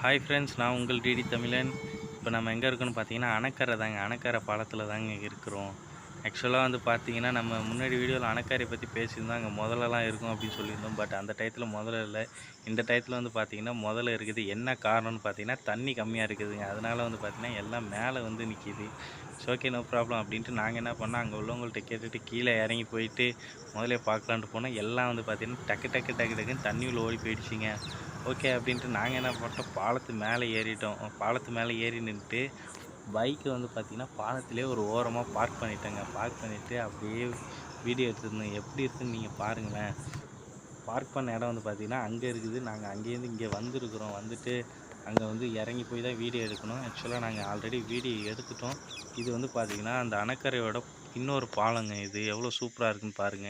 Hi friends, நான் உங்கள் DD தமிழன். இப்போ நம்ம எங்கே இருக்கோன்னு பார்த்தீங்கன்னா, அணைக்கரை தாங்க. அணைக்கரை பாலத்தில் தாங்க இருக்கிறோம். ஆக்சுவலாக வந்து பார்த்தீங்கன்னா, நம்ம முன்னாடி வீடியோவில் அணைக்கரையை பற்றி பேசியிருந்தோம். அங்கே முதலலாம் இருக்கும் அப்படின்னு சொல்லியிருந்தோம். பட் அந்த டயத்தில் முதல்ல இல்லை. இந்த டயத்தில் வந்து பார்த்தீங்கன்னா முதல்ல இருக்குது. என்ன காரணம்னு பார்த்தீங்கன்னா, தண்ணி கம்மியாக இருக்குதுங்க. அதனால வந்து பார்த்தீங்கன்னா எல்லாம் மேலே வந்து நிற்கிது. ஓகே, நோ ப்ராப்ளம் அப்படின்ட்டு நாங்கள் என்ன பண்ணோம், அங்கே உள்ளவங்கள்ட்ட கேட்டுட்டு கீழே இறங்கி போயிட்டு முதலே பார்க்கலான்ட்டு போனோம். எல்லாம் வந்து பார்த்தீங்கன்னா டக்குன்னு தண்ணி உள்ள ஓடி போயிடுச்சுங்க. ஓகே அப்படின்ட்டு நாங்கள் என்ன பண்ணிட்டோம், பாலத்து மேலே ஏறிட்டோம். பாலத்து மேலே ஏறி நின்றுட்டு பைக்கை வந்து பார்த்திங்கன்னா பாலத்திலே ஒரு ஓரமாக பார்க் பண்ணிட்டேங்க. பார்க் பண்ணிவிட்டு அப்படியே வீடியோ எடுத்துருந்தோம். எப்படி இருக்குதுன்னு நீங்கள் பாருங்களேன். பார்க் பண்ண இடம் வந்து பார்த்திங்கன்னா அங்கே இருக்குது. நாங்கள் அங்கேருந்து இங்கே வந்திருக்கிறோம். வந்துட்டு அங்கே வந்து இறங்கி போய் தான் வீடியோ எடுக்கணும். ஆக்சுவலாக நாங்கள் ஆல்ரெடி வீடியோ எடுத்துட்டோம். இது வந்து பார்த்திங்கன்னா அந்த அணைக்கரையோட இன்னொரு பாலங்க. இது எவ்வளோ சூப்பராக இருக்குன்னு பாருங்கள்.